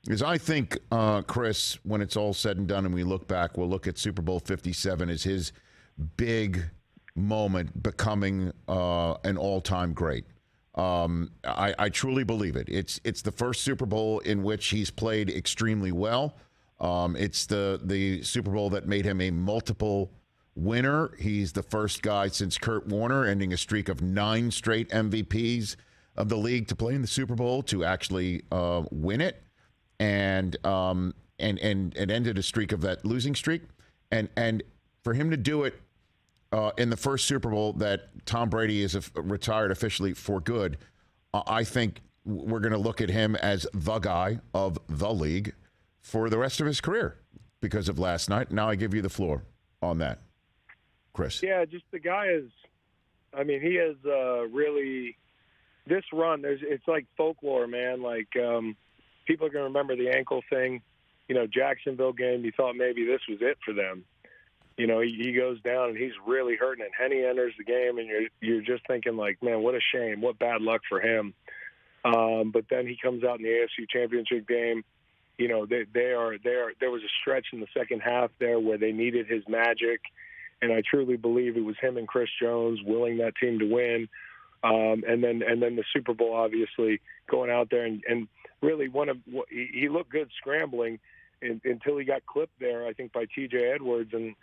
Because I think, Chris, when it's all said and done and we look back, we'll look at Super Bowl 57 as his big moment becoming an all-time great. I truly believe it. It's the first Super Bowl in which he's played extremely well. It's the Super Bowl that made him a multiple winner. He's the first guy since Kurt Warner, ending a streak of 9 straight MVPs of the league, to play in the Super Bowl, to actually win it. And ended a streak of that losing streak, and for him to do it in the first Super Bowl that Tom Brady is retired officially for good, I think we're going to look at him as the guy of the league for the rest of his career because of last night. Now I give you the floor on that, Chris. Yeah, just the guy is. I mean, he is really this run. It's like folklore, man. Like. People are going to remember the ankle thing. Jacksonville game, you thought maybe this was it for them. He goes down and he's really hurting, and Henny enters the game, and you're just thinking, like, man, what a shame. What bad luck for him. But then he comes out in the AFC Championship game. There was a stretch in the second half there where they needed his magic, and I truly believe it was him and Chris Jones willing that team to win. And then the Super Bowl, obviously, going out there and really he looked good scrambling until he got clipped there, I think, by T.J. Edwards. And,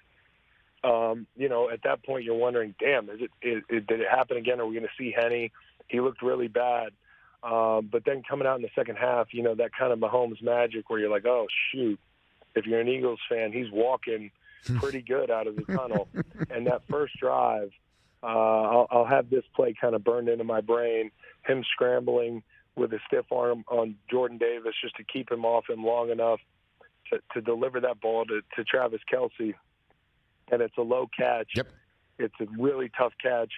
at that point you're wondering, damn, did it happen again? Are we going to see Henny? He looked really bad. But then coming out in the second half, that kind of Mahomes magic where you're like, oh, shoot, if you're an Eagles fan, he's walking pretty good out of the tunnel. And that first drive, I'll have this play kind of burned into my brain, him scrambling with a stiff arm on Jordan Davis just to keep him off him long enough to deliver that ball to Travis Kelce. And it's a low catch. Yep. It's a really tough catch.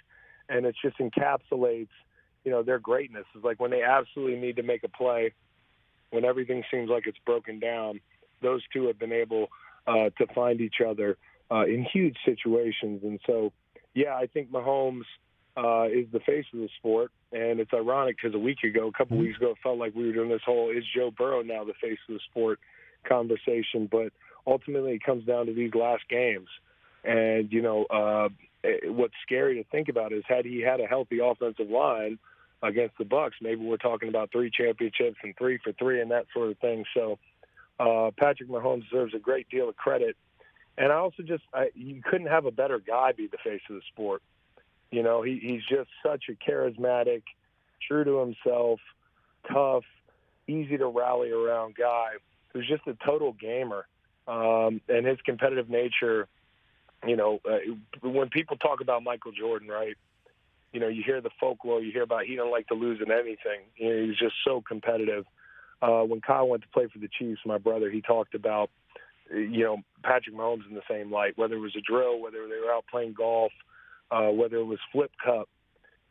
And it just encapsulates, their greatness. It's like when they absolutely need to make a play, when everything seems like it's broken down, those two have been able to find each other in huge situations. And so, yeah, I think Mahomes is the face of the sport, and it's ironic because a couple weeks ago, it felt like we were doing this whole "is Joe Burrow now the face of the sport" conversation. But ultimately, it comes down to these last games, and what's scary to think about is had he had a healthy offensive line against the Bucs, maybe we're talking about 3 championships and 3 for 3 and that sort of thing. So Patrick Mahomes deserves a great deal of credit. And I also you couldn't have a better guy be the face of the sport. He's just such a charismatic, true to himself, tough, easy to rally around guy who's just a total gamer. And his competitive nature, when people talk about Michael Jordan, right, you hear the folklore, you hear about he don't like to lose in anything. He's just so competitive. When Kyle went to play for the Chiefs, my brother, he talked about, Patrick Mahomes in the same light, whether it was a drill, whether they were out playing golf, whether it was Flip Cup.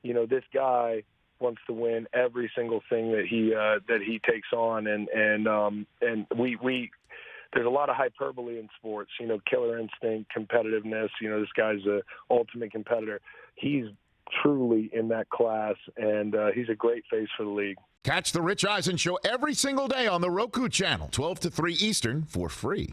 This guy wants to win every single thing that he takes on, and we there's a lot of hyperbole in sports. Killer instinct, competitiveness. This guy's a ultimate competitor. He's truly in that class, and he's a great face for the league. Catch the Rich Eisen Show every single day on the Roku channel, 12 to 3 Eastern, for free.